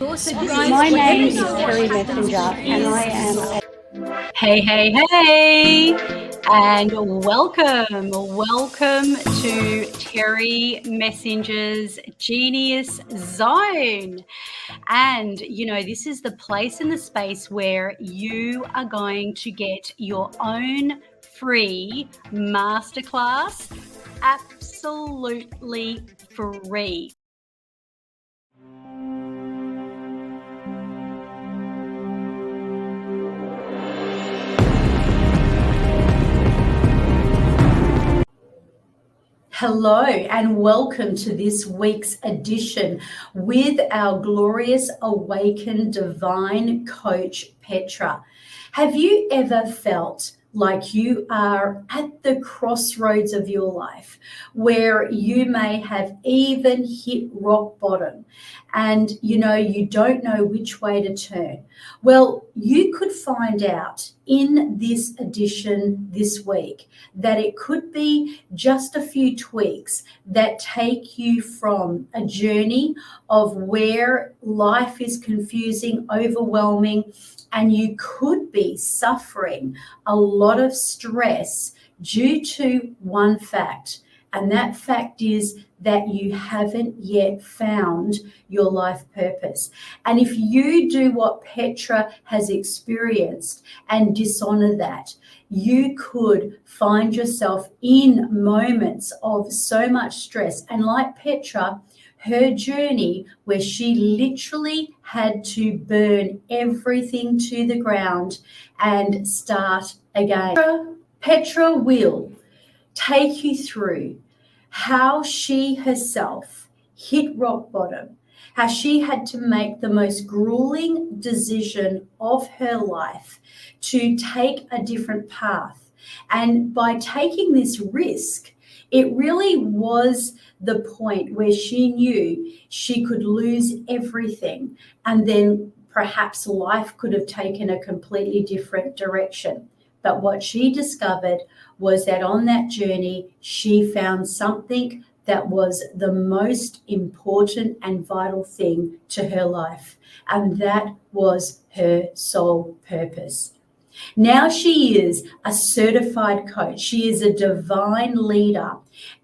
My name is Terry Messenger, and I am Hey, and welcome to Terry Messenger's Genius Zone. And, this is the place in the space where you are going to get your own free masterclass absolutely free. Hello and welcome to this week's edition with our glorious awakened divine coach, Petra. Have you ever felt like you are at the crossroads of your life where you may have even hit rock bottom and you don't know which way to turn? Well, you could find out in this edition this week that it could be just a few tweaks that take you from a journey of where life is confusing, overwhelming, and you could be suffering a lot of stress due to one fact. And that fact is that you haven't yet found your life purpose. And if you do what Petra has experienced and dishonor that, you could find yourself in moments of so much stress. And like Petra, her journey where she literally had to burn everything to the ground and start again. Petra will take you through how she herself hit rock bottom, how she had to make the most grueling decision of her life to take a different path. And by taking this risk, it really was the point where she knew she could lose everything and then perhaps life could have taken a completely different direction. But what she discovered was that on that journey, she found something that was the most important and vital thing to her life, and that was her soul purpose. Now she is a certified coach. She is a divine leader,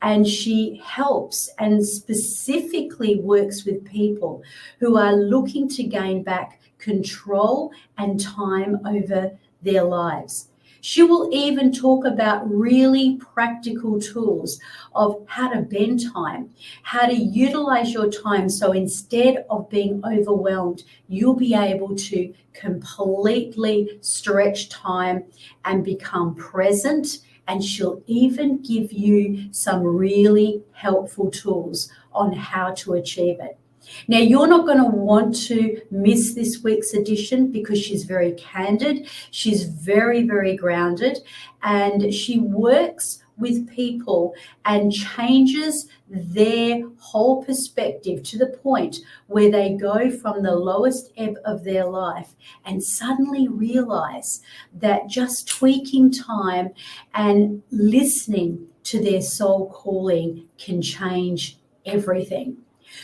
and she helps and specifically works with people who are looking to gain back control and time over their lives. She will even talk about really practical tools of how to bend time, how to utilize your time. So instead of being overwhelmed, you'll be able to completely stretch time and become present. And she'll even give you some really helpful tools on how to achieve it. Now, you're not going to want to miss this week's edition because she's very candid. She's very, very grounded, and she works with people and changes their whole perspective to the point where they go from the lowest ebb of their life and suddenly realize that just tweaking time and listening to their soul calling can change everything.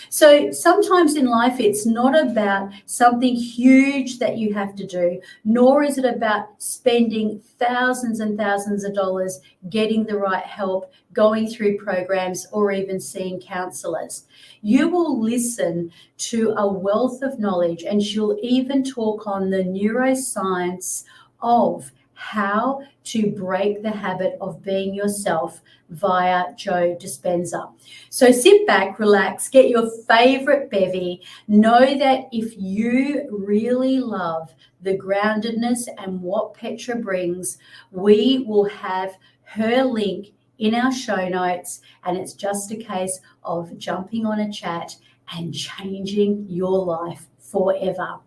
So sometimes in life, it's not about something huge that you have to do, nor is it about spending thousands and thousands of dollars getting the right help, going through programs, or even seeing counselors. You will listen to a wealth of knowledge, and she'll even talk on the neuroscience of how to break the habit of being yourself via Joe Dispenza. So sit back, relax, get your favorite bevy. Know that if you really love the groundedness and what Petra brings, we will have her link in our show notes, and it's just a case of jumping on a chat and changing your life forever.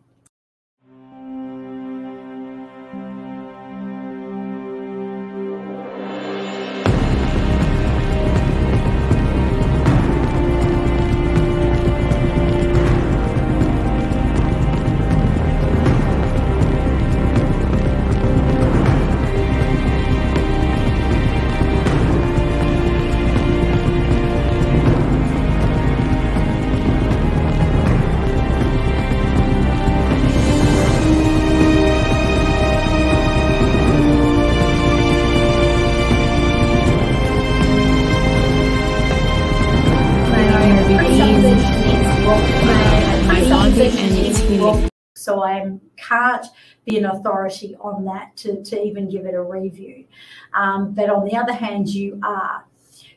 Procrastination and it's is healing. wrong, so I can't be an authority on that to even give it a review. But on the other hand, you are.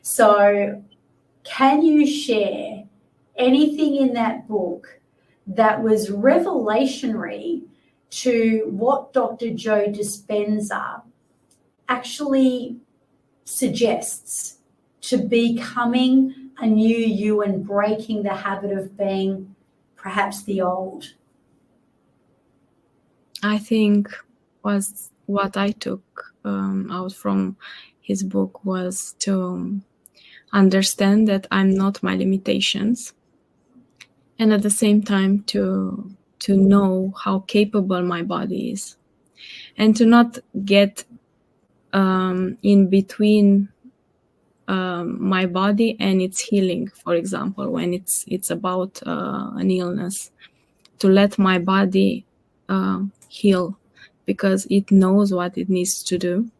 So can you share anything in that book that was revelationary to what Dr. Joe Dispenza actually suggests to becoming a new you and breaking the habit of being perhaps the old? I think was what I took out from his book was to understand that I'm not my limitations, and at the same time to know how capable my body is, and to not get in between my body and its healing. For example, when it's about an illness, to let my body heal, because it knows what it needs to do.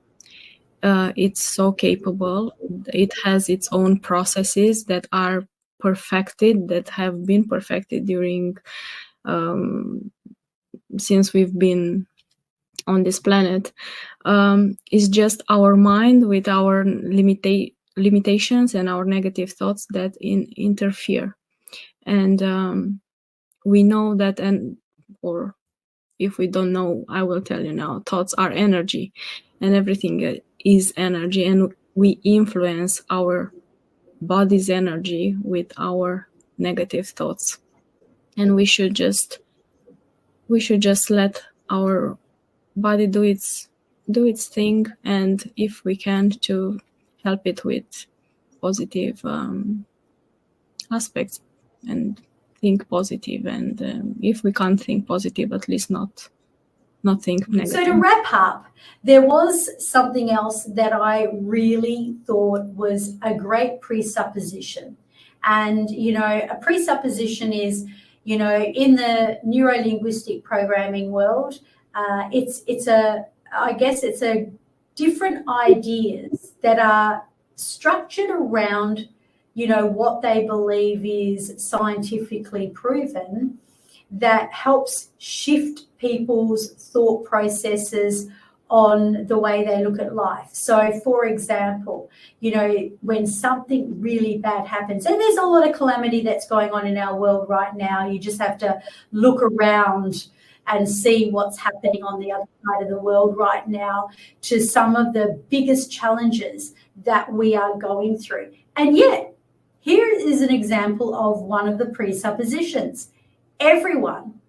It's so capable. It has its own processes that are perfected, that have been perfected during since we've been on this planet. It's just our mind with our limitations and our negative thoughts that interfere. And we know that, or if we don't know, I will tell you now, thoughts are energy, and everything is energy, and we influence our body's energy with our negative thoughts. And we should just let our body do its thing, and if we can, to help it with positive aspects and think positive, and if we can't think positive, at least not think negative. So to wrap up, there was something else that I really thought was a great presupposition. And, a presupposition is, in the neuro-linguistic programming world, it's a different ideas that are structured around, what they believe is scientifically proven, that helps shift people's thought processes on the way they look at life. So, for example, when something really bad happens, and there's a lot of calamity that's going on in our world right now, you just have to look around and see what's happening on the other side of the world right now, to some of the biggest challenges that we are going through. And yet, here is an example of one of the presuppositions. Everyone,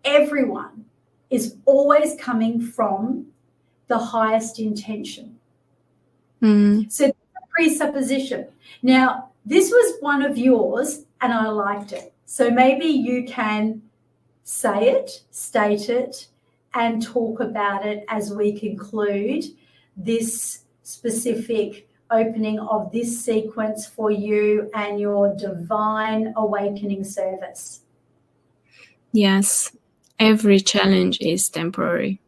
everyone, is always coming from the highest intention. So that's a presupposition. Now, this was one of yours, and I liked it. So maybe you can say it, state it, and talk about it as we conclude this specific opening of this sequence for you and your divine awakening service. Yes, every challenge is temporary.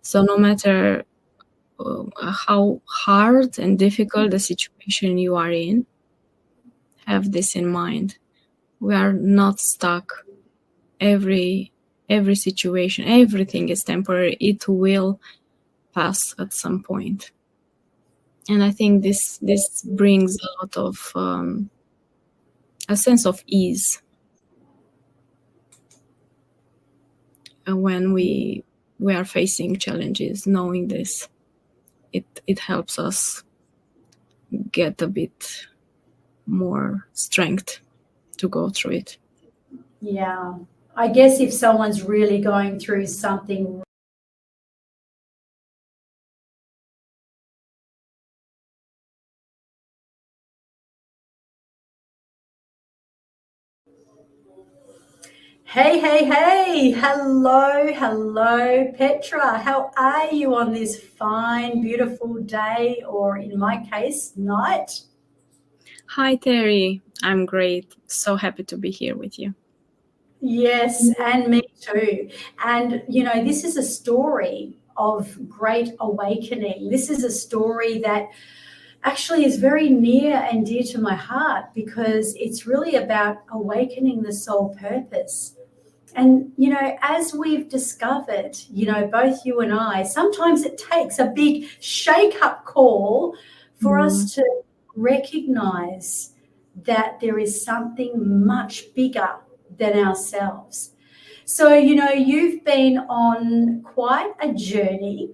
So no matter how hard and difficult the situation you are in, have this in mind. We are not stuck. Every situation, everything is temporary. It will pass at some point. And I think this brings a lot of a sense of ease when we are facing challenges. Knowing this, it helps us get a bit more strength to go through it. Yeah, I guess if someone's really going through something Hey, hello, Petra. How are you on this fine, beautiful day, or in my case, night? Hi, Terry. I'm great. So happy to be here with you. Yes, and me too. And, this is a story of great awakening. This is a story that actually is very near and dear to my heart, because it's really about awakening the soul purpose. And, you know, as we've discovered, you know, both you and I, sometimes it takes a big shake-up call for us to recognize that there is something much bigger than ourselves. So, you know, you've been on quite a journey,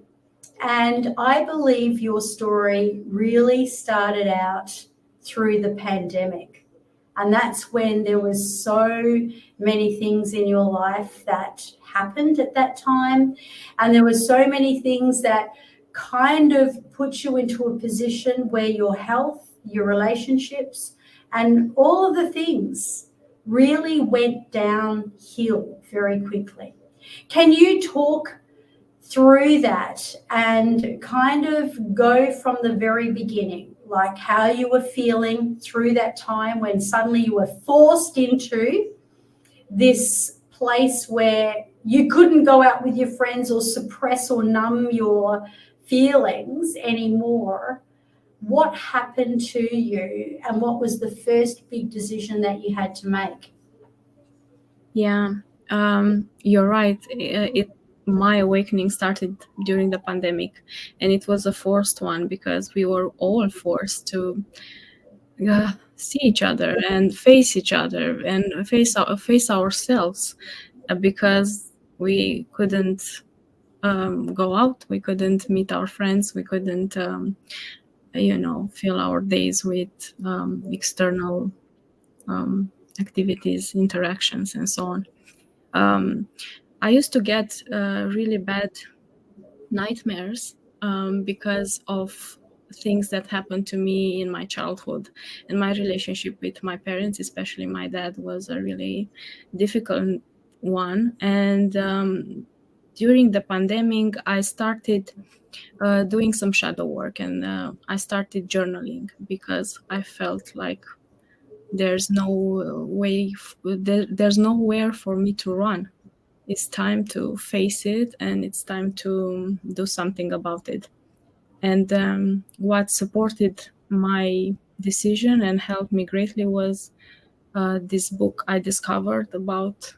and I believe your story really started out through the pandemic. And that's when there was so many things in your life that happened at that time. And there were so many things that kind of put you into a position where your health, your relationships, and all of the things really went downhill very quickly. Can you talk through that and kind of go from the very beginning, like how you were feeling through that time when suddenly you were forced into this place where you couldn't go out with your friends or suppress or numb your feelings anymore? What happened to you, and what was the first big decision that you had to make? Yeah, you're right. My awakening started during the pandemic, and it was a forced one because we were all forced to see each other and face each other and face ourselves, because we couldn't go out, we couldn't meet our friends, we couldn't fill our days with external activities, interactions, and so on. I used to get really bad nightmares because of things that happened to me in my childhood, and my relationship with my parents, especially my dad, was a really difficult one. And during the pandemic, I started doing some shadow work, and I started journaling because I felt like there's there's nowhere for me to run. It's time to face it, and it's time to do something about it. And what supported my decision and helped me greatly was this book I discovered about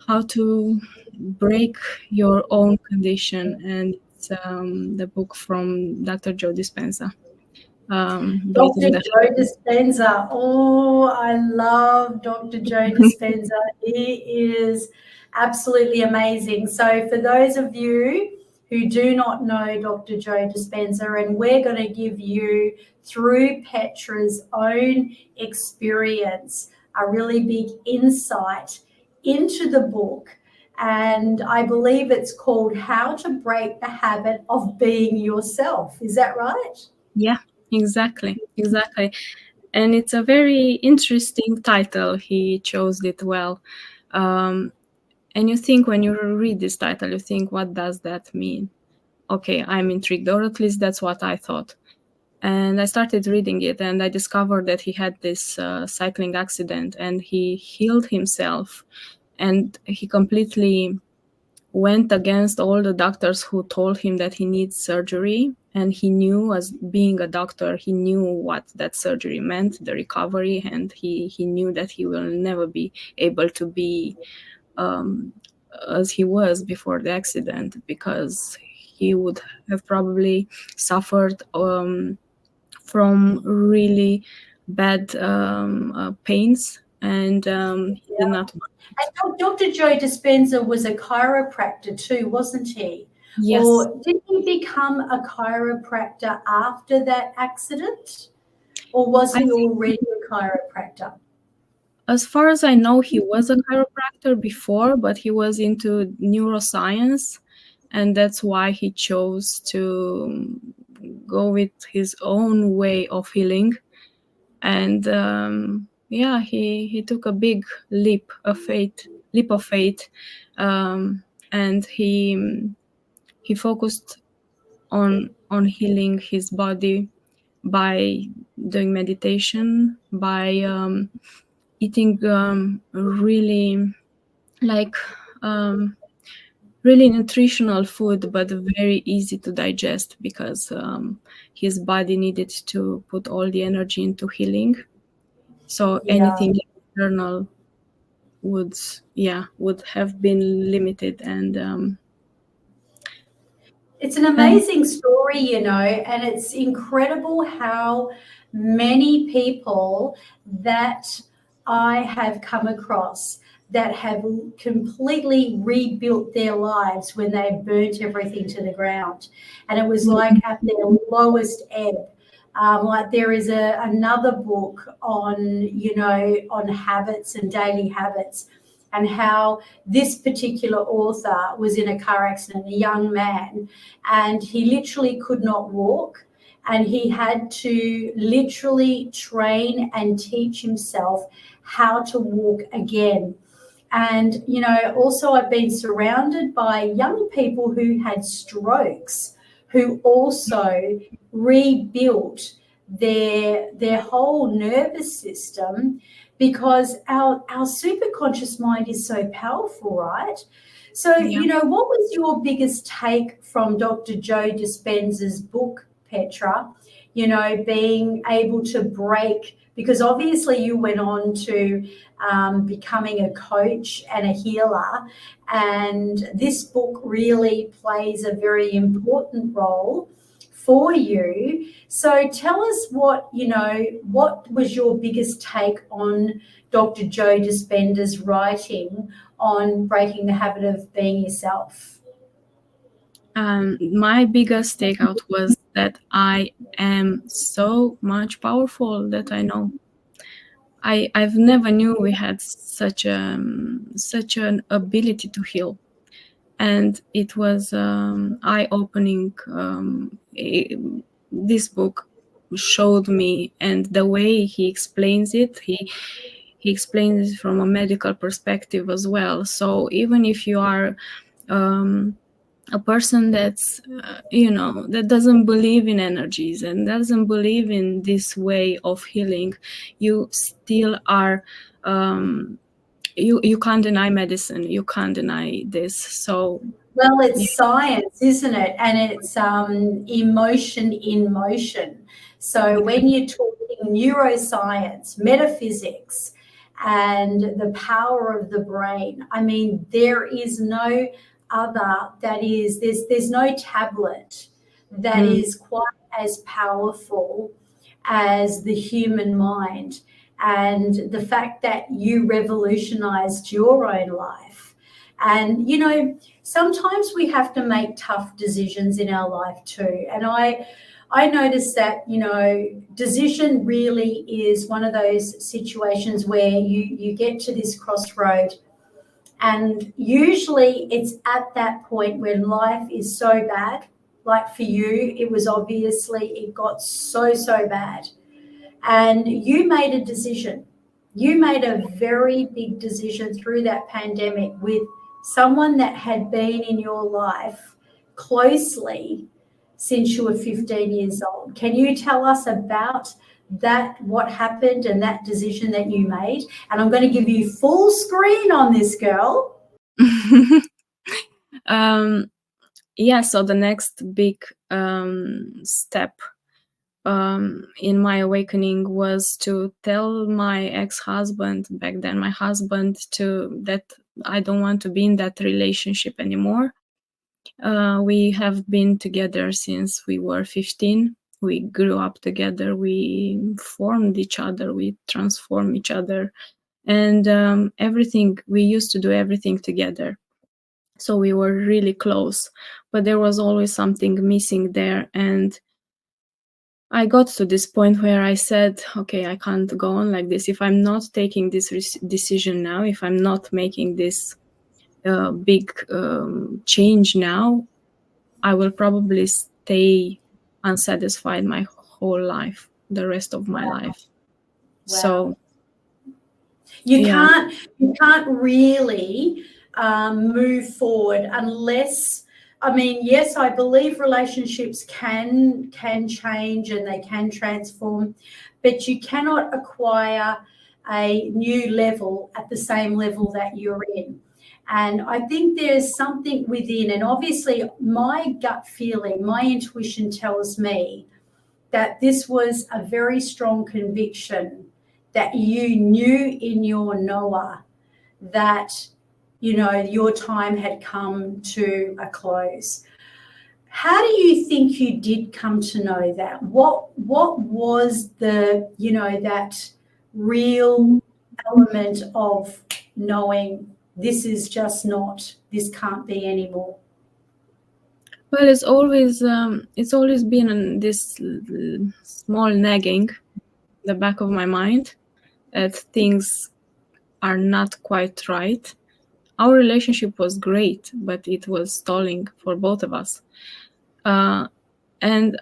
how to break your own condition, and it's the book from Dr. Joe Dispenza. Dr. Joe Dispenza. Oh, I love Dr. Joe Dispenza. He is absolutely amazing. So for those of you who do not know Dr. Joe Dispenza, and we're going to give you, through Petra's own experience, a really big insight into the book. And I believe it's called How to Break the Habit of Being Yourself. Is that right? Yeah, exactly. And it's a very interesting title. He chose it well. And you think, when you read this title, you think, what does that mean? Okay, I'm intrigued, or at least that's what I thought. And I started reading it, and I discovered that he had this cycling accident, and he healed himself, and he completely went against all the doctors who told him that he needs surgery. And he knew, as being a doctor, he knew what that surgery meant, the recovery, and he knew that he will never be able to be as he was before the accident, because he would have probably suffered from really bad pains, and he did not. And Dr. Joe Dispenza was a chiropractor too, wasn't he? Yes. Or did he become a chiropractor after that accident? Or was he already a chiropractor? As far as I know, he was a chiropractor before, but he was into neuroscience, and that's why he chose to go with his own way of healing. And he took a big leap of faith, and he focused on healing his body by doing meditation, by eating really, like, really nutritional food, but very easy to digest because his body needed to put all the energy into healing. So Yeah. anything internal would have been limited. And It's an amazing story, you know, and it's incredible how many people that I have come across that have completely rebuilt their lives when they burnt everything to the ground. And it was like at their lowest ebb. Like there is another book on, you know, on habits and daily habits, and how this particular author was in a car accident, a young man, and he literally could not walk, and he had to literally train and teach himself how to walk again. And, you know, also I've been surrounded by young people who had strokes, who also rebuilt their whole nervous system, because our superconscious mind is so powerful, right? So, Yeah. you know, what was your biggest take from Dr. Joe Dispenza's book, Petra? You know, being able to break, because obviously you went on to becoming a coach and a healer, and this book really plays a very important role for you. So tell us what was your biggest take on Dr. Joe Dispenza's writing on breaking the habit of being yourself? My biggest takeout was that I am so much powerful that I know. I've never knew we had such an ability to heal, and it was eye-opening. This book showed me, and the way he explains it, he explains it from a medical perspective as well. So even if you are a person that's that doesn't believe in energies and doesn't believe in this way of healing, you still are you can't deny medicine, you can't deny this. So well, it's science, isn't it? And it's emotion in motion. So when you're talking neuroscience, metaphysics, and the power of the brain, I mean, there is no other there's no tablet that is quite as powerful as the human mind. And the fact that you revolutionized your own life. And, you know, sometimes we have to make tough decisions in our life too. And I noticed that, you know, decision really is one of those situations where you get to this crossroad, and usually it's at that point when life is so bad. Like for you, it was obviously, it got so bad. And you made a decision. You made a very big decision through that pandemic with someone that had been in your life closely since you were 15 years old. Can you tell us about that, what happened and that decision that you made? And I'm going to give you full screen on this, girl. So the next big step in my awakening was to tell my ex-husband, back then my husband, that I don't want to be in that relationship anymore. We have been together since we were 15. We grew up together, we formed each other, we transformed each other, and everything, we used to do everything together. So we were really close, but there was always something missing there. And I got to this point where I said, okay, I can't go on like this. If I'm not taking this decision now, if I'm not making this big change now, I will probably stay unsatisfied my whole life, the rest of my life. Wow. So you can't really move forward unless, I mean, yes, I believe relationships can change and they can transform, but you cannot acquire a new level at the same level that you're in. And I think there's something within, and obviously my gut feeling, my intuition tells me that this was a very strong conviction that you knew in your knower that, you know, your time had come to a close. How do you think you did come to know that? What was the, you know, that real element of knowing this is just not, this can't be anymore? Well, it's always been this small nagging the back of my mind that things are not quite right. Our relationship was great, but it was stalling for both of us. And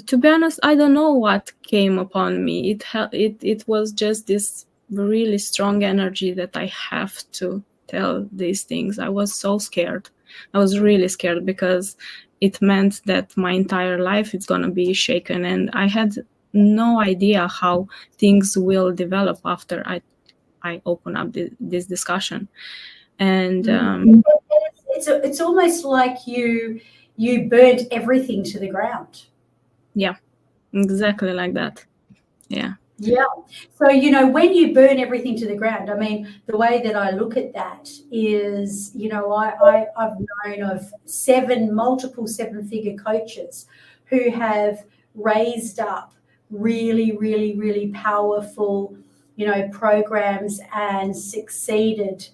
to be honest, I don't know what came upon me. It was just this really strong energy that I have to tell these things. I was so scared. I was really scared because it meant that my entire life is going to be shaken, and I had no idea how things will develop after I open up this discussion. And it's almost like you burnt everything to the ground. Yeah, exactly like that. Yeah. Yeah. So, you know, when you burn everything to the ground, I mean, the way that I look at that is, you know, I've known of multiple seven-figure coaches who have raised up really, really, really powerful, you know, programs and succeeded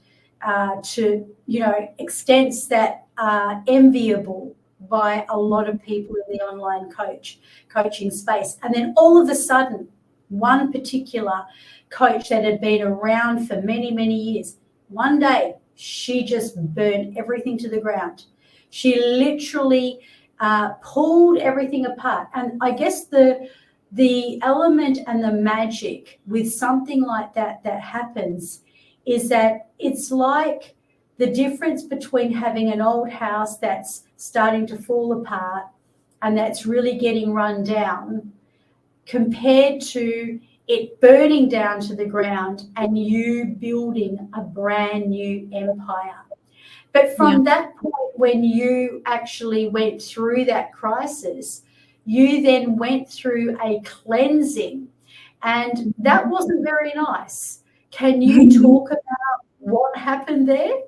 to, you know, extents that are enviable by a lot of people in the online coaching space. And then all of a sudden, one particular coach that had been around for many, many years, one day she just burned everything to the ground. She literally pulled everything apart. And I guess the element and the magic with something like that happens is that it's like the difference between having an old house that's starting to fall apart and that's really getting run down, compared to it burning down to the ground and you building a brand new empire. But from that point, when you actually went through that crisis, you then went through a cleansing, and that wasn't very nice. Can you talk about what happened there?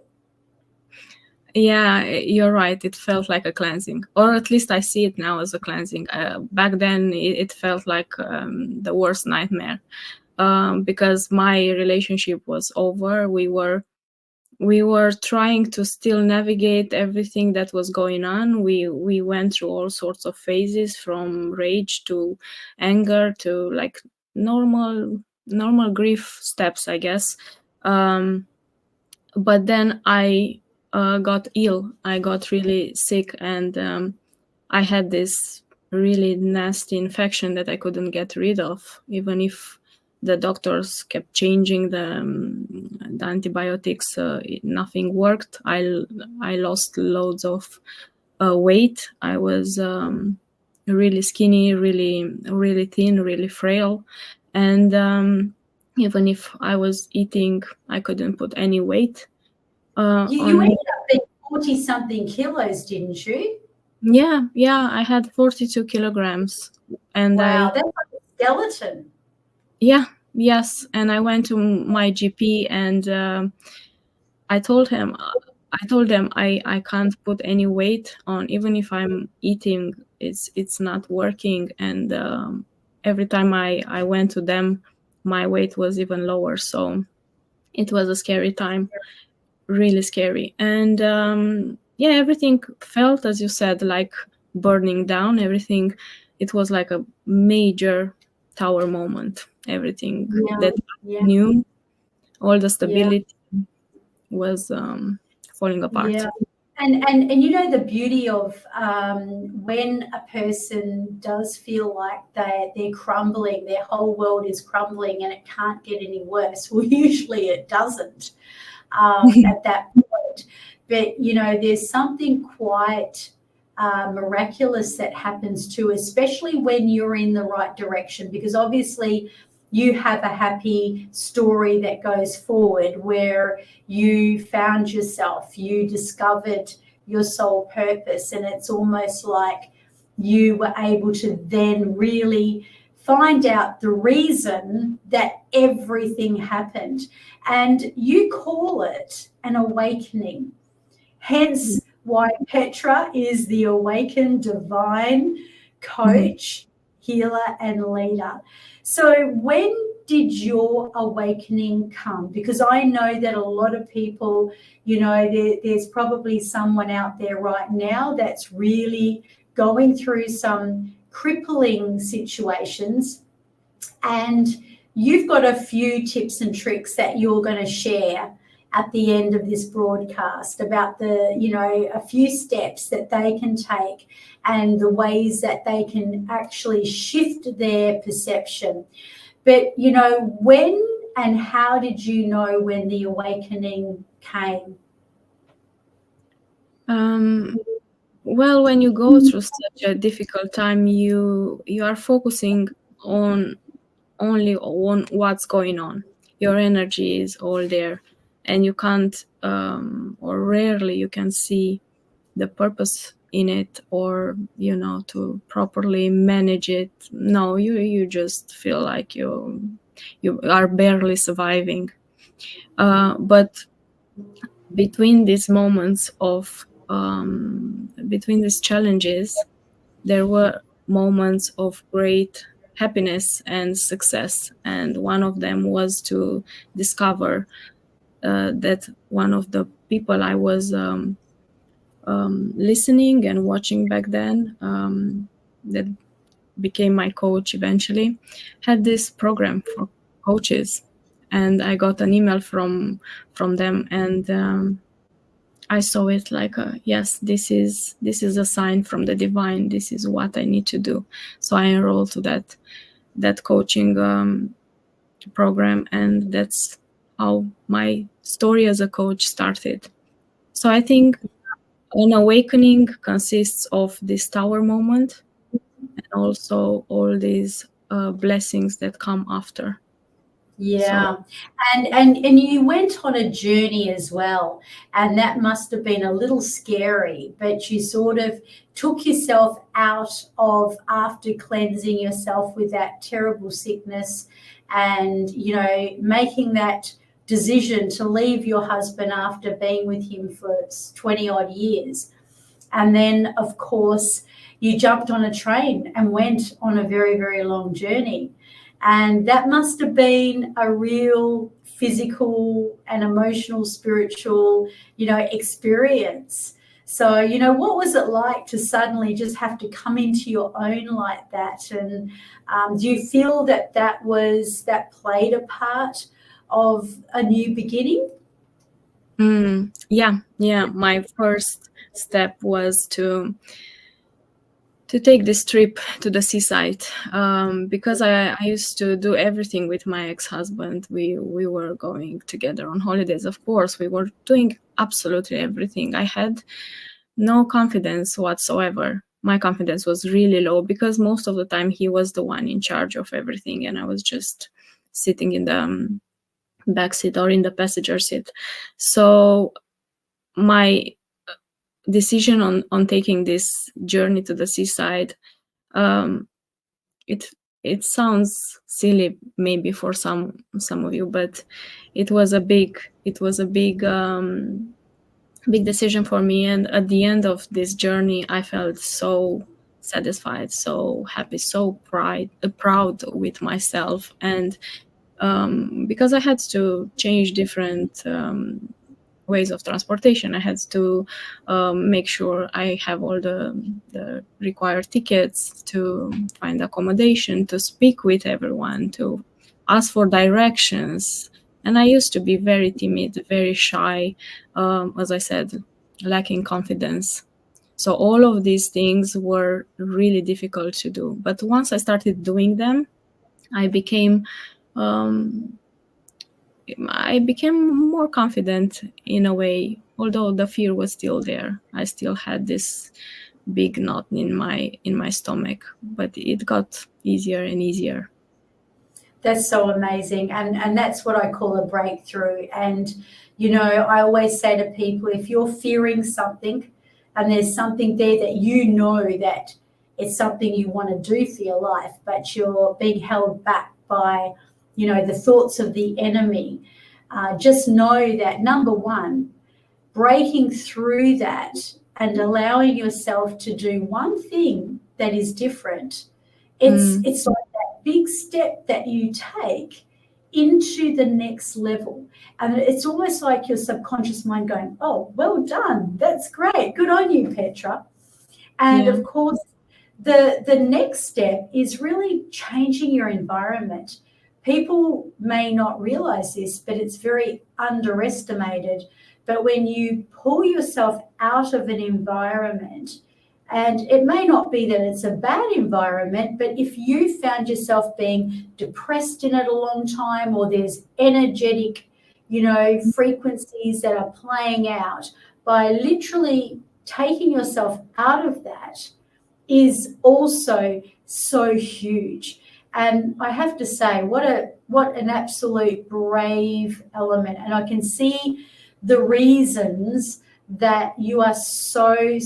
Yeah, you're right. It felt like a cleansing, or at least I see it now as a cleansing. Back then, it felt like the worst nightmare because my relationship was over. We were trying to still navigate everything that was going on. We went through all sorts of phases, from rage to anger to like normal grief steps, I guess. But then I got ill. I got really sick, and I had this really nasty infection that I couldn't get rid of, even if the doctors kept changing the antibiotics. Nothing worked. I lost loads of weight. I was really skinny, really thin, really frail, and even if I was eating, I couldn't put any weight. You ended up being 40-something kilos, didn't you? Yeah, I had 42 kilograms, and wow, that's like a skeleton. Yeah, yes, and I went to my GP, and I told him I can't put any weight on, even if I'm eating, it's not working, and every time I went to them, my weight was even lower. So it was a scary time, really scary. And yeah, everything felt, as you said, like burning down. Everything, it was like a major tower moment. Everything that I knew, all the stability was falling apart. Yeah. And you know, the beauty of when a person does feel like they're crumbling, their whole world is crumbling and it can't get any worse. Well, usually it doesn't at that point. But, you know, there's something quite miraculous that happens too, especially when you're in the right direction, because obviously you have a happy story that goes forward where you found yourself, you discovered your soul purpose, and it's almost like you were able to then really find out the reason that everything happened. And you call it an awakening. Hence why Petra is the awakened divine coach, healer, and leader. So when did your awakening come? Because I know that a lot of people, there's probably someone out there right now that's really going through some crippling situations, and you've got a few tips and tricks that you're going to share at the end of this broadcast about a few steps that they can take and the ways that they can actually shift their perception. But, when and how did you know when the awakening came? Well, when you go through such a difficult time, you are focusing only on what's going on. Your energy is all there, and you can't, or rarely you can see the purpose in it, or to properly manage it. No, you just feel like you are barely surviving. But between these moments of between these challenges, there were moments of great happiness and success, and one of them was to discover that one of the people I was listening and watching back then, that became my coach eventually, had this program for coaches, and I got an email from them, and I saw it like, yes, this is a sign from the divine. This is what I need to do. So I enrolled to that coaching program, and that's how my story as a coach started. So I think an awakening consists of this tower moment and also all these blessings that come after. Yeah. So. And you went on a journey as well, and that must have been a little scary, but you sort of took yourself out of, after cleansing yourself with that terrible sickness and, making that decision to leave your husband after being with him for 20 odd years. And then, of course, you jumped on a train and went on a very, very long journey. And that must have been a real physical and emotional, spiritual, experience. So, what was it like to suddenly just have to come into your own like that? And do you feel that played a part of a new beginning? Yeah. My first step was to take this trip to the seaside, because I used to do everything with my ex-husband. We were going together on holidays. Of course, we were doing absolutely everything. I had no confidence whatsoever. My confidence was really low because most of the time he was the one in charge of everything, and I was just sitting in the back seat or in the passenger seat. So my decision on taking this journey to the seaside, it sounds silly maybe for some of you, but it was a big big decision for me. And at the end of this journey, I felt so satisfied, so happy, so proud with myself. And because I had to change different ways of transportation, I had to make sure I have all the required tickets, to find accommodation, to speak with everyone, to ask for directions. And I used to be very timid, very shy, as I said, lacking confidence. So all of these things were really difficult to do. But once I started doing them, I became more confident in a way, although the fear was still there. I still had this big knot in my stomach, but it got easier and easier. That's so amazing. And that's what I call a breakthrough. And, you know, I always say to people, if you're fearing something and there's something there that you know that it's something you want to do for your life, but you're being held back by, you know, the thoughts of the enemy, just know that, number one, breaking through that and allowing yourself to do one thing that is different, it's like that big step that you take into the next level. And it's almost like your subconscious mind going, oh, well done, that's great, good on you, Petra. And of course, the next step is really changing your environment. People may not realize this, but it's very underestimated. But when you pull yourself out of an environment, and it may not be that it's a bad environment, but if you found yourself being depressed in it a long time, or there's energetic, you know, frequencies that are playing out, by literally taking yourself out of that is also so huge. And I have to say, what an absolute brave element. And I can see the reasons that you are so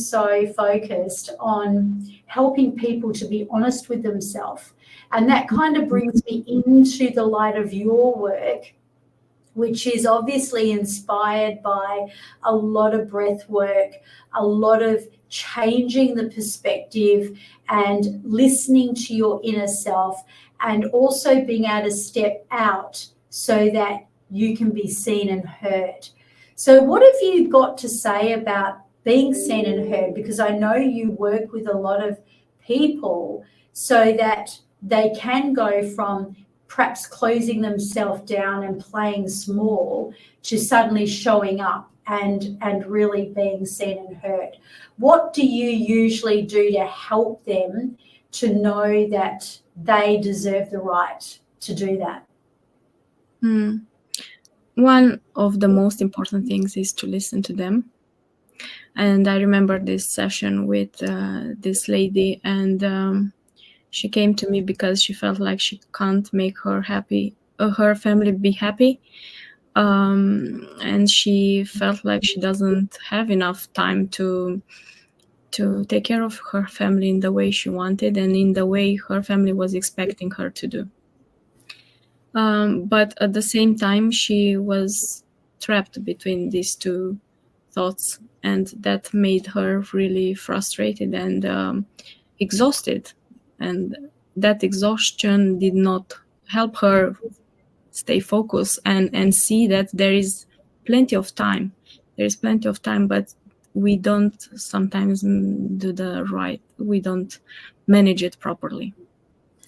focused on helping people to be honest with themselves. And that kind of brings me into the light of your work, which is obviously inspired by a lot of breath work, a lot of changing the perspective and listening to your inner self, and also being able to step out so that you can be seen and heard. So what have you got to say about being seen and heard? Because I know you work with a lot of people so that they can go from perhaps closing themselves down and playing small to suddenly showing up and really being seen and heard. What do you usually do to help them to know that they deserve the right to do that? One of the most important things is to listen to them. And I remember this session with this lady, and she came to me because she felt like she can't make her family be happy. And she felt like she doesn't have enough time to take care of her family in the way she wanted and in the way her family was expecting her to do. But at the same time, she was trapped between these two thoughts, and that made her really frustrated and exhausted. And that exhaustion did not help her stay focused and see that there is plenty of time. There is plenty of time, but we don't sometimes we don't manage it properly.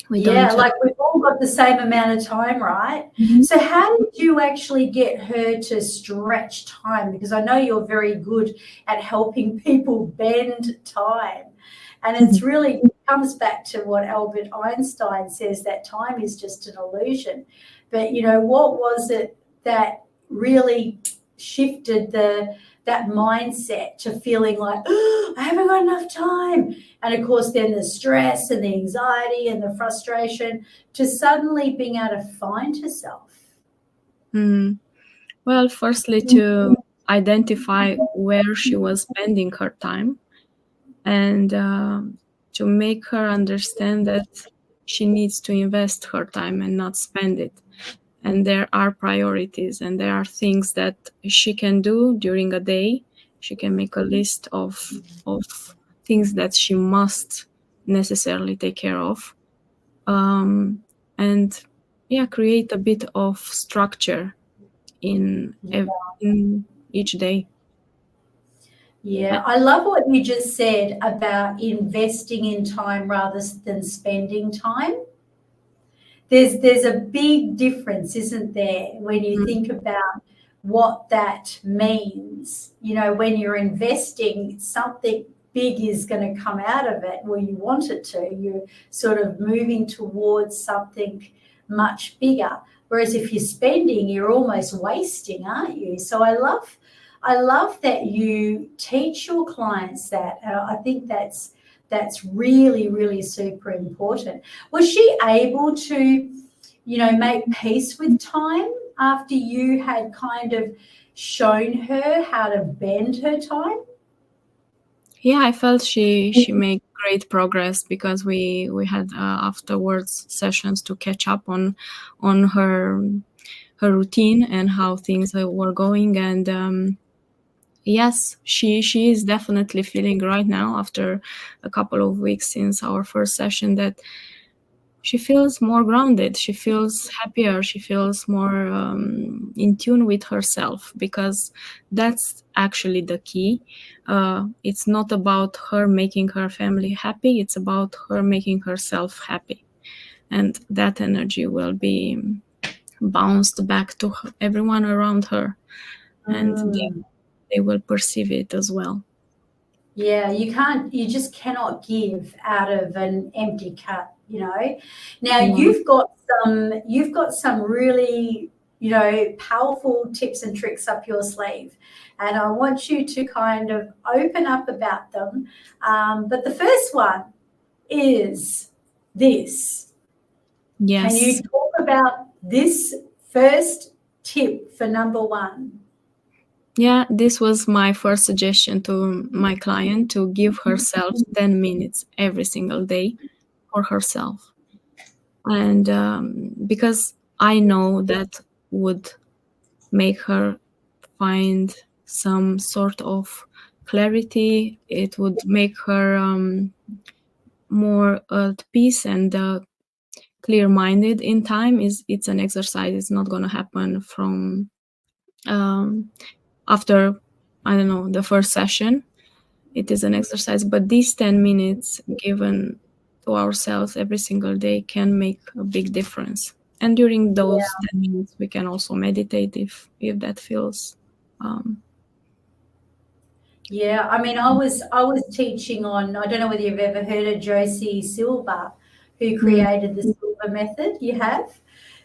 Like we've all got the same amount of time, right? Mm-hmm. So how did you actually get her to stretch time? Because I know you're very good at helping people bend time. And it's really, it comes back to what Albert Einstein says, that time is just an illusion. But, you know, what was it that really shifted that mindset to feeling like, oh, I haven't got enough time? And of course, then the stress and the anxiety and the frustration to suddenly being able to find herself. Well, firstly, to identify where she was spending her time, and to make her understand that she needs to invest her time and not spend it. And there are priorities, and there are things that she can do during a day. She can make a list of things that she must necessarily take care of, and create a bit of structure in each day. Yeah, I love what you just said about investing in time rather than spending time. There's a big difference, isn't there, when you think about what that means. You know, when you're investing, something big is going to come out of it, well, you want it to. You're sort of moving towards something much bigger. Whereas if you're spending, you're almost wasting, aren't you? So I love that you teach your clients that. I think that's really, really super important. Was she able to make peace with time after you had kind of shown her how to bend her time? Yeah, I felt she made great progress because we had afterwards sessions to catch up on her routine and how things were going. And yes, she is definitely feeling right now, after a couple of weeks since our first session, that she feels more grounded, she feels happier, she feels more in tune with herself, because that's actually the key. It's not about her making her family happy, it's about her making herself happy. And that energy will be bounced back to everyone around her, and they will perceive it as well. Yeah, you just cannot give out of an empty cup, Now Yeah. you've got some really, powerful tips and tricks up your sleeve, and I want you to kind of open up about them. But the first one is this. Yes. Can you talk about this first tip for number one? Yeah, this was my first suggestion to my client, to give herself 10 minutes every single day for herself. And because I know that would make her find some sort of clarity, it would make her more at peace and clear-minded in time. It's an exercise. It's not going to happen from after, I don't know, the first session. It is an exercise, but these 10 minutes given to ourselves every single day can make a big difference. And during those 10 minutes, we can also meditate if that feels. Yeah, I mean, I was teaching on, I don't know whether you've ever heard of Josie Silver, who created the Silver Method. You have?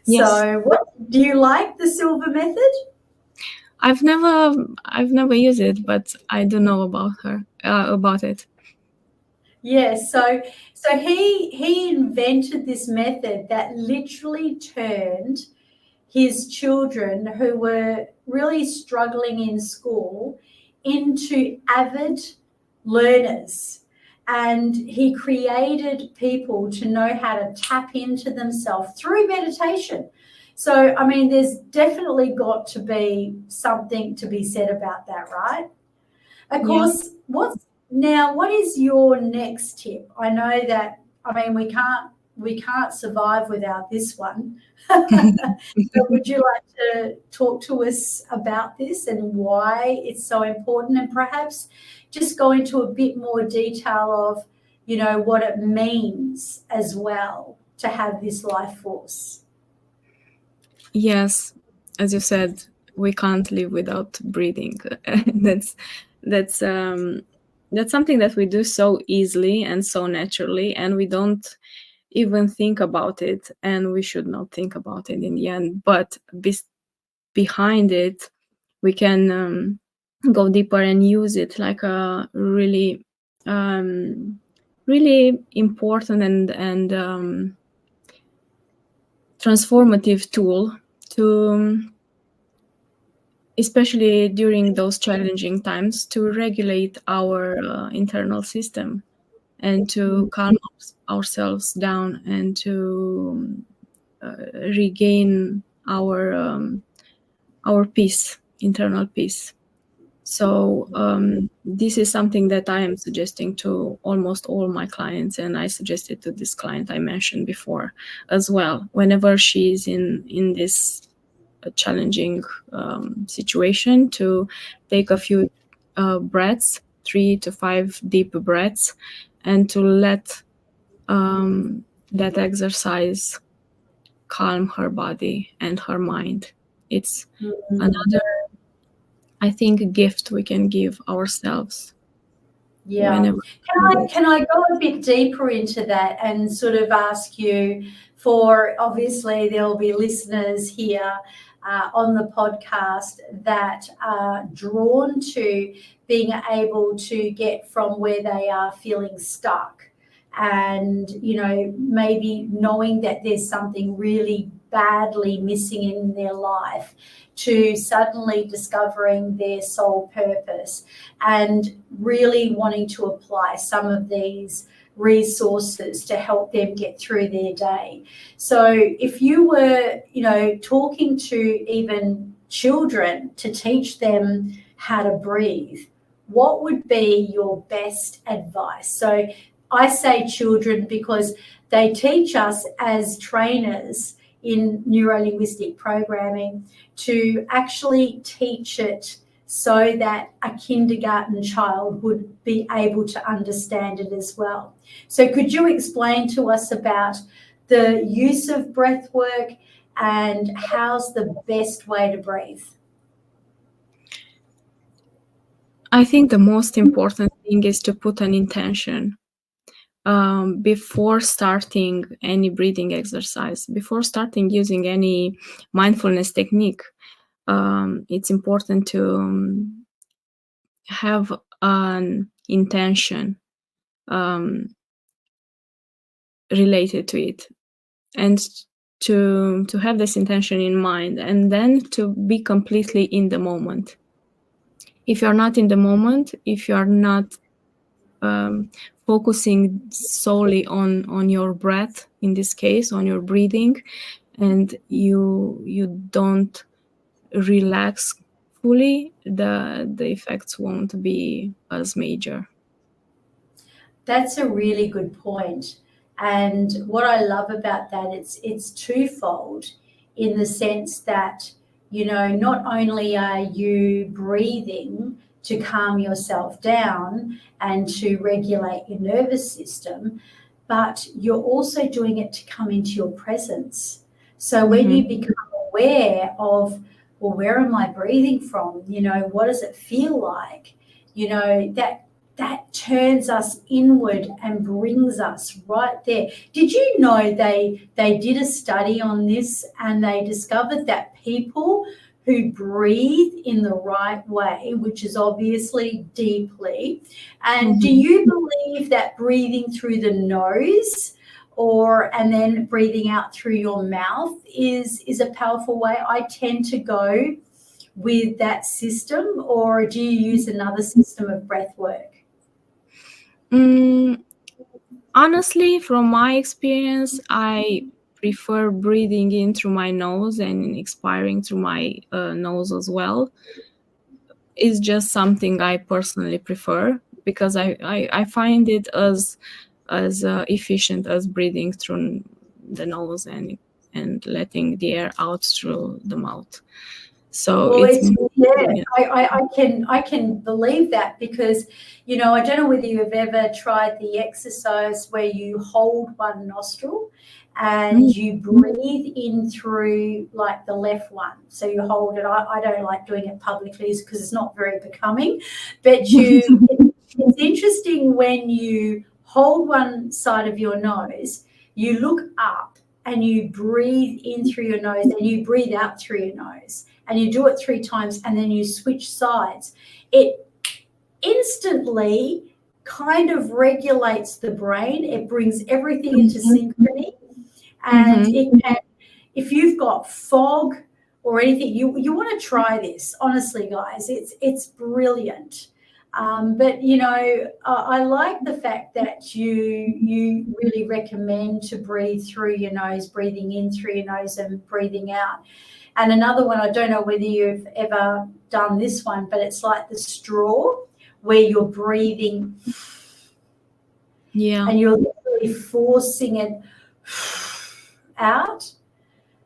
Yes. So do you like the Silver Method? I've never used it, but I do know about it. Yes, so he invented this method that literally turned his children, who were really struggling in school, into avid learners. And he created people to know how to tap into themselves through meditation. So, I mean, there's definitely got to be something to be said about that, right? Of course, what is your next tip? I know that, I mean, we can't survive without this one. So would you like to talk to us about this and why it's so important, and perhaps just go into a bit more detail of, what it means as well to have this life force? Yes, as you said, we can't live without breathing. that's something that we do so easily and so naturally, and we don't even think about it, and we should not think about it in the end. But behind it, we can go deeper and use it like a really really important and transformative tool to, especially during those challenging times, to regulate our internal system and to calm ourselves down and to regain our peace, internal peace. So this is something that I am suggesting to almost all my clients, and I suggested to this client I mentioned before as well. Whenever she is in this challenging situation, to take a few breaths, 3 to 5 deep breaths, and to let that exercise calm her body and her mind. It's another, I think, gift we can give ourselves. Yeah. Can I go a bit deeper into that and sort of ask you, for obviously there'll be listeners here on the podcast that are drawn to being able to get from where they are feeling stuck, and maybe knowing that there's something really badly missing in their life to suddenly discovering their soul purpose and really wanting to apply some of these resources to help them get through their day. So if you were, talking to even children to teach them how to breathe, what would be your best advice? So I say children because they teach us as trainers in neuro-linguistic programming to actually teach it so that a kindergarten child would be able to understand it as well. So could you explain to us about the use of breath work and how's the best way to breathe? I think the most important thing is to put an intention before starting any breathing exercise, before starting using any mindfulness technique. It's important to have an intention related to it, and to have this intention in mind, and then to be completely in the moment. If you're not in the moment, if you're not focusing solely on your breath, in this case on your breathing, and you don't relax fully, the effects won't be as major. That's a really good point. And what I love about that, it's twofold in the sense that, not only are you breathing to calm yourself down and to regulate your nervous system, but you're also doing it to come into your presence. So when you become aware of, well, where am I breathing from? What does it feel like? That turns us inward and brings us right there. Did you know they did a study on this and they discovered that people who breathe in the right way, which is obviously deeply, and do you believe that breathing through the nose and then breathing out through your mouth is a powerful way? I tend to go with that system, or do you use another system of breath work? Honestly, from my experience, I prefer breathing in through my nose and expiring through my nose as well. It's just something I personally prefer because I find it as efficient as breathing through the nose and letting the air out through the mouth. So I can believe that because, I don't know whether you've ever tried the exercise where you hold one nostril and you breathe in through like the left one. So you hold it. I don't like doing it publicly because it's not very becoming, but it's interesting when you hold one side of your nose, you look up and you breathe in through your nose and you breathe out through your nose. And you do it 3 times and then you switch sides. It instantly kind of regulates the brain. It brings everything into synchrony. And it can, if you've got fog or anything, you want to try this. Honestly, guys, it's brilliant. But, I like the fact that you really recommend to breathe through your nose, breathing in through your nose and breathing out. And another one, I don't know whether you've ever done this one, but it's like the straw where you're breathing and you're literally forcing it out.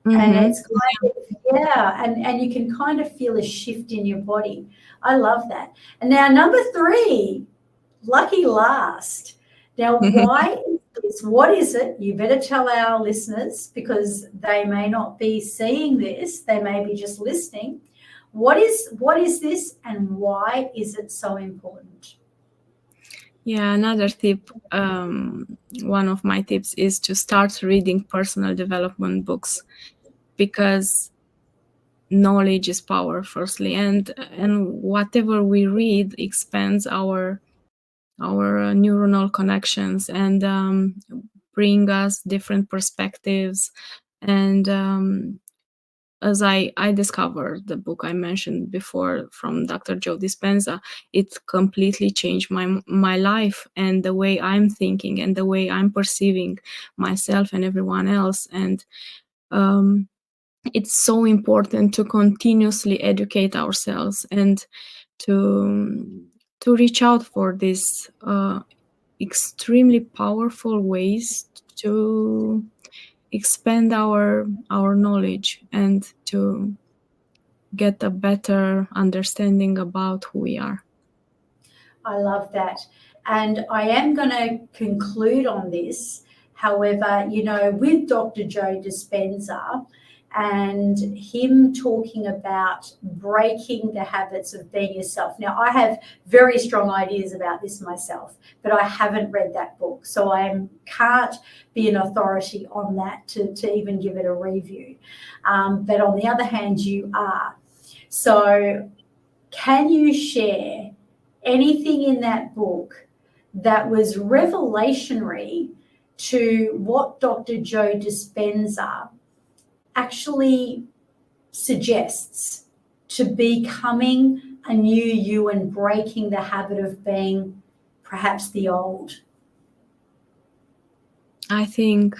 And it's kind of, and you can kind of feel a shift in your body. I love that. And now number 3, lucky last. Now, why is this? What is it? You better tell our listeners because they may not be seeing this. They may be just listening. What is this and why is it so important? Yeah, another tip, one of my tips is to start reading personal development books because knowledge is power, firstly, and whatever we read expands our neuronal connections and bring us different perspectives And as I discovered the book I mentioned before from Dr. Joe Dispenza, it completely changed my life and the way I'm thinking and the way I'm perceiving myself and everyone else. And it's so important to continuously educate ourselves and to reach out for these extremely powerful ways to expand our knowledge and to get a better understanding about who we are. I love that. And I am going to conclude on this. However, with Dr. Joe Dispenza and him talking about breaking the habits of being yourself. Now, I have very strong ideas about this myself, but I haven't read that book. So I can't be an authority on that to even give it a review. But on the other hand, you are. So can you share anything in that book that was revelationary to what Dr. Joe Dispenza actually suggests to becoming a new you and breaking the habit of being perhaps the old? I think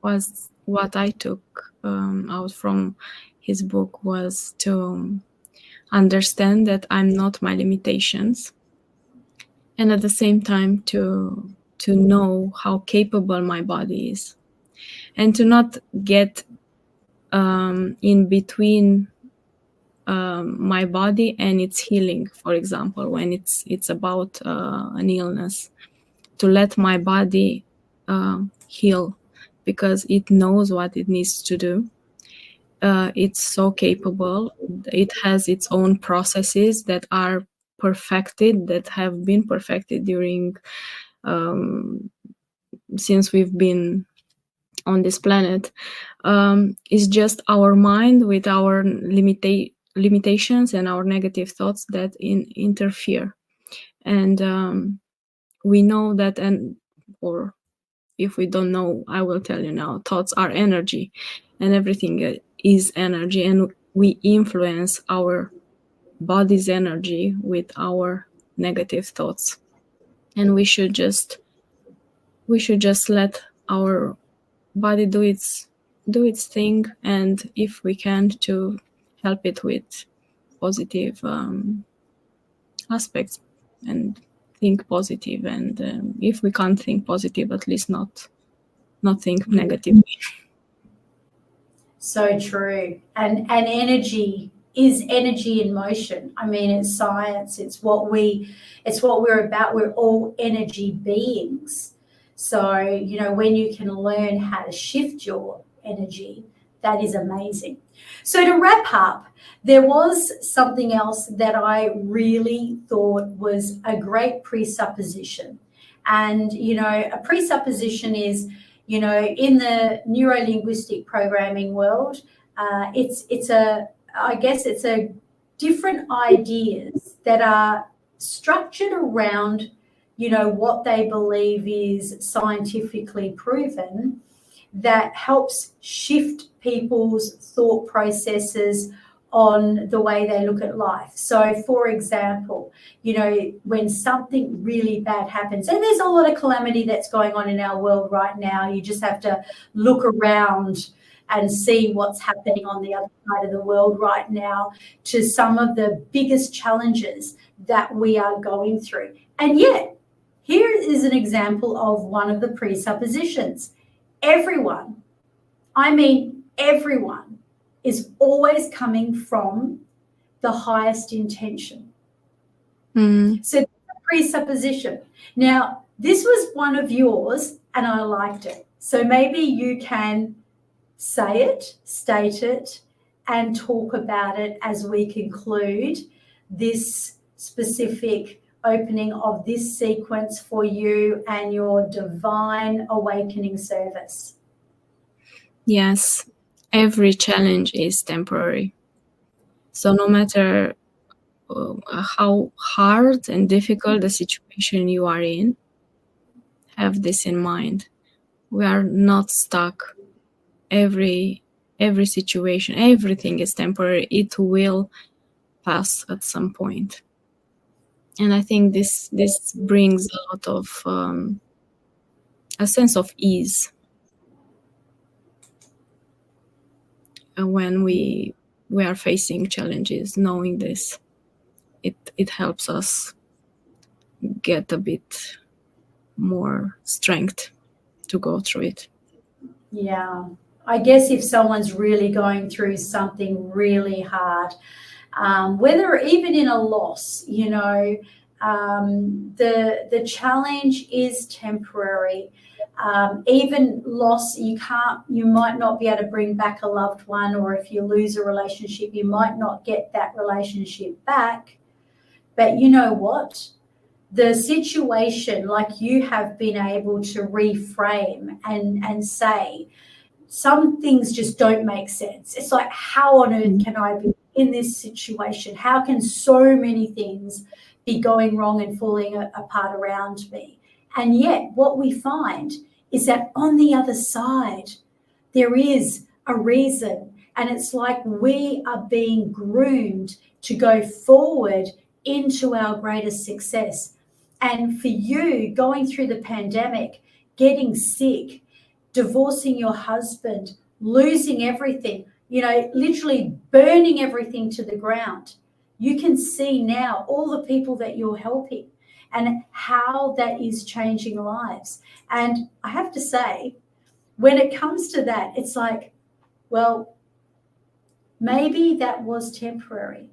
was what I took out from his book was to understand that I'm not my limitations, and at the same time to know how capable my body is, and to not get in between my body and its healing. For example, when it's about an illness, to let my body heal, because it knows what it needs to do. It's so capable. It has its own processes that are perfected, that have been perfected during since we've been on this planet. It's just our mind with our limitations and our negative thoughts that interfere. And we know that, or if we don't know, I will tell you now, thoughts are energy, and everything is energy, and we influence our body's energy with our negative thoughts. And we should just let our body do its thing, and if we can, to help it with positive aspects and think positive, and if we can't think positive, at least not think negatively. So true. And energy is energy in motion. I mean, it's science. It's what we're about. We're all energy beings. So, when you can learn how to shift your energy, that is amazing. So to wrap up, there was something else that I really thought was a great presupposition. And, a presupposition is, in the neuro-linguistic programming world, it's a different ideas that are structured around, what they believe is scientifically proven, that helps shift people's thought processes on the way they look at life. So, for example, when something really bad happens, and there's a lot of calamity that's going on in our world right now, you just have to look around and see what's happening on the other side of the world right now, to some of the biggest challenges that we are going through. And yet, here is an example of one of the presuppositions. Everyone, I mean everyone, is always coming from the highest intention. So that's a presupposition. Now, this was one of yours, and I liked it. So maybe you can say it, state it, and talk about it as we conclude this specific opening of this sequence for you and your divine awakening service. Yes, every challenge is temporary. So no matter how hard and difficult the situation you are in, have this in mind. We are not stuck. Every every situation, everything is temporary. It will pass at some point. And I think this brings a lot of a sense of ease when we are facing challenges. Knowing this, it helps us get a bit more strength to go through it. Yeah. I guess if someone's really going through something really hard, whether even in a loss, you know, the challenge is temporary. Even loss, you might not be able to bring back a loved one, or if you lose a relationship, you might not get that relationship back. But you know what? The situation, like you have been able to reframe and say, some things just don't make sense. It's like, how on earth can I be in this situation? How can so many things be going wrong and falling apart around me? And yet what we find is that on the other side, there is a reason. And it's like we are being groomed to go forward into our greatest success. And for you, going through the pandemic, getting sick, divorcing your husband, losing everything, you know, literally burning everything to the ground, you can see now all the people that you're helping and how that is changing lives. And I have to say, when it comes to that, it's like, well, maybe that was temporary,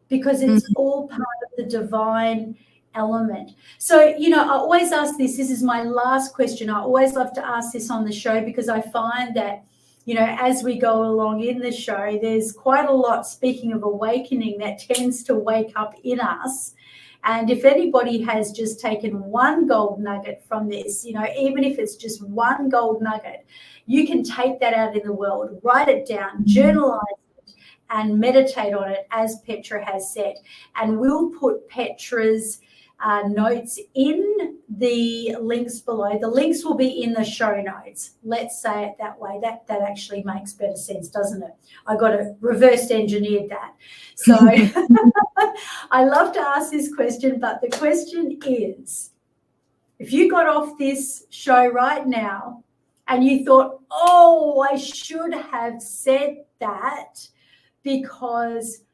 because it's all part of the divine element. So, you know, I always ask this is my last question. I always love to ask this on the show, because I find that, you know, as we go along in the show, there's quite a lot, speaking of awakening, that tends to wake up in us. And if anybody has just taken one gold nugget from this, you know, even if it's just one gold nugget, you can take that out in the world, write it down, journalize it, and meditate on it, as Petra has said. And we'll put Petra's notes in the links below. The links will be in the show notes. Let's say it that way. That actually makes better sense, doesn't it? I got to reverse engineer that. So I love to ask this question, but the question is, if you got off this show right now and you thought, oh, I should have said that because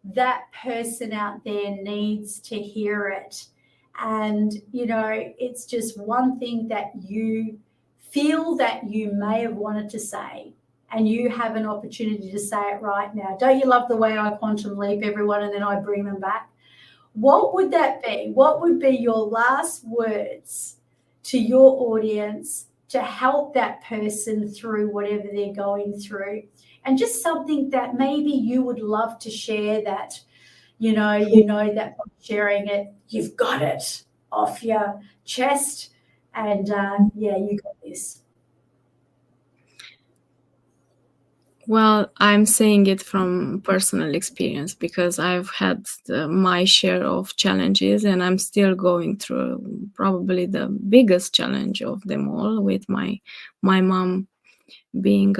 that person out there needs to hear it. And, you know, it's just one thing that you feel that you may have wanted to say, and you have an opportunity to say it right now. Don't you love the way I quantum leap everyone and then I bring them back? What would that be? What would be your last words to your audience to help that person through whatever they're going through? And just something that maybe you would love to share, that, you know that by sharing it, you've got it off your chest. And yeah, you got this. Well, I'm saying it from personal experience, because I've had my share of challenges, and I'm still going through probably the biggest challenge of them all, with my mom being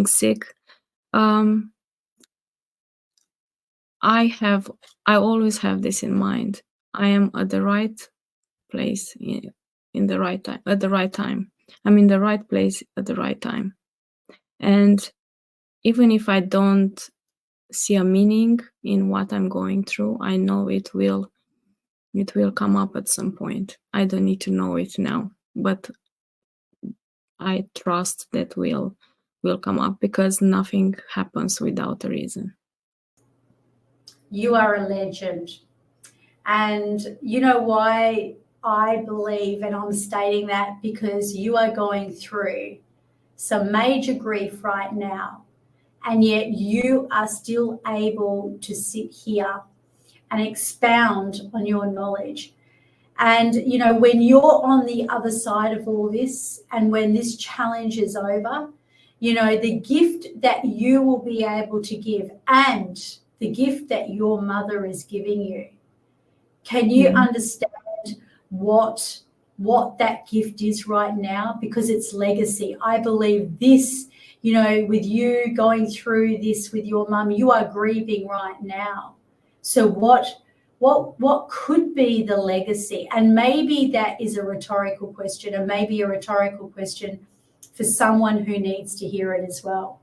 sick. I always have this in mind. I am at the right place in the right time, at the right time. I'm in the right place at the right time. And even if I don't see a meaning in what I'm going through, I know it will come up at some point. I don't need to know it now, but I trust that will come up, because nothing happens without a reason. You are a legend. And you know why I believe, and I'm stating that, because you are going through some major grief right now, and yet you are still able to sit here and expound on your knowledge. And, you know, when you're on the other side of all this, and when this challenge is over, you know, the gift that you will be able to give, and the gift that your mother is giving you, can you understand what that gift is right now? Because it's legacy. I believe this, you know, with you going through this with your mum, you are grieving right now. So what could be the legacy? And maybe that is a rhetorical question, and maybe a rhetorical question for someone who needs to hear it as well.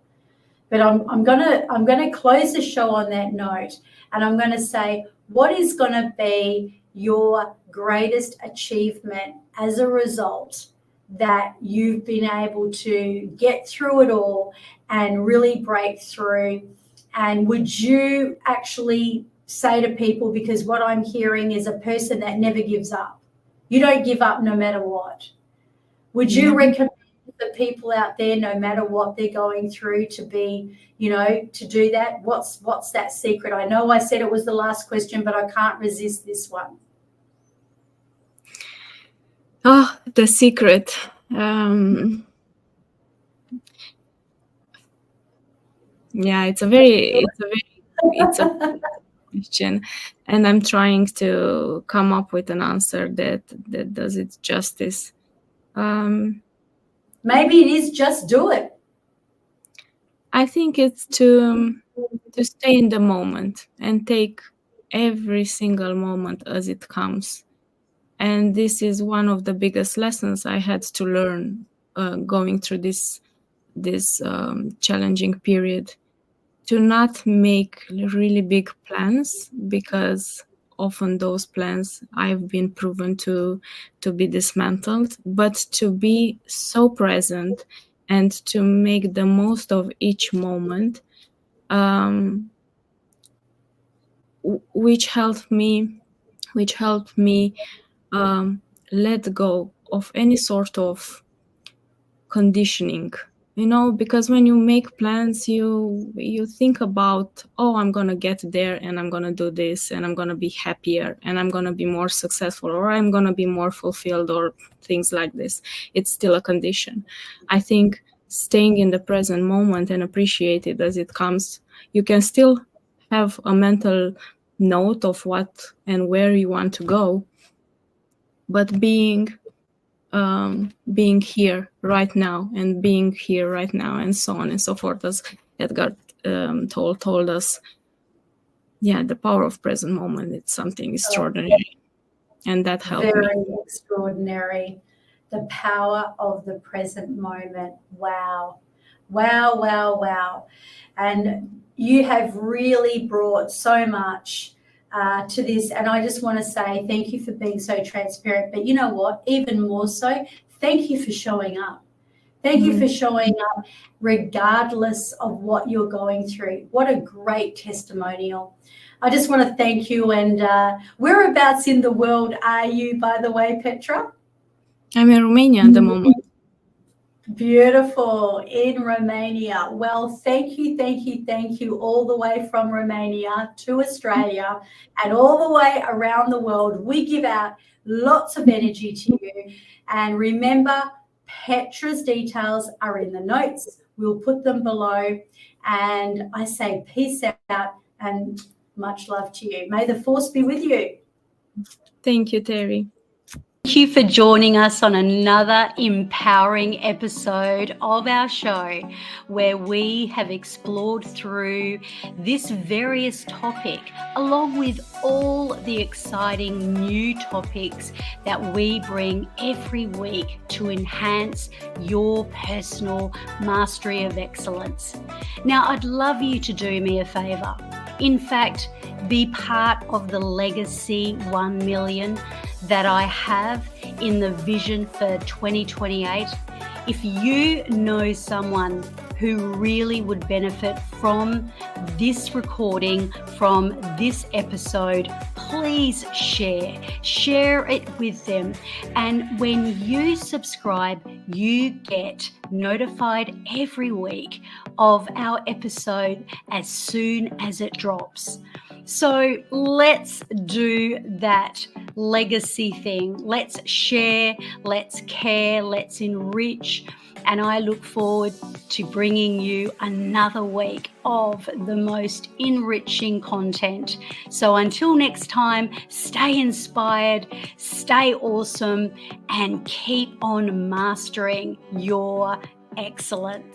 But I'm gonna close the show on that note, and I'm gonna say, what is gonna be your greatest achievement as a result that you've been able to get through it all and really break through? And would you actually say to people, because what I'm hearing is a person that never gives up. You don't give up no matter what. Would you recommend the people out there, no matter what they're going through, to be, you know, to do that? What's that secret? I know I said it was the last question, but I can't resist this one. Oh, the secret. Yeah, it's a question, and I'm trying to come up with an answer that does it justice. Maybe it is just do it. I think it's to stay in the moment and take every single moment as it comes. And this is one of the biggest lessons I had to learn going through this challenging period. To not make really big plans, because often those plans I've been proven to be dismantled, but to be so present and to make the most of each moment, which helped me let go of any sort of conditioning, you know, because when you make plans, you think about, oh, I'm gonna get there and I'm gonna do this and I'm gonna be happier and I'm gonna be more successful, or I'm gonna be more fulfilled, or things like this. It's still a condition. I think staying in the present moment and appreciate it as it comes, you can still have a mental note of what and where you want to go, but being here right now, and being here right now, and so on and so forth, as Edgar told us. Yeah, the power of present moment, it's something extraordinary, and that helped me. Very extraordinary. The power of the present moment. Wow. Wow, wow, wow. And you have really brought so much to this, and I just want to say thank you for being so transparent. But you know what, even more so, thank you for showing up. Thank you for showing up regardless of what you're going through. What a great testimonial. I just want to thank you. And whereabouts in the world are you, by the way, Petra? I'm in Romania at the moment. Beautiful, in Romania. Well, thank you all the way from Romania to Australia and all the way around the world. We give out lots of energy to you. And remember, Petra's details are in the notes. We'll put them below. And I say peace out and much love to you. May the force be with you. Thank you, Terry. Thank you for joining us on another empowering episode of our show, where we have explored through this various topic, along with all the exciting new topics that we bring every week to enhance your personal mastery of excellence. Now, I'd love you to do me a favor. In fact, be part of the Legacy 1 million that I have in the vision for 2028. If you know someone who really would benefit from this recording, from this episode, please share it with them. And when you subscribe, you get notified every week of our episode as soon as it drops. So let's do that legacy thing. Let's share, let's care, let's enrich. And I look forward to bringing you another week of the most enriching content. So until next time, stay inspired, stay awesome, and keep on mastering your excellence.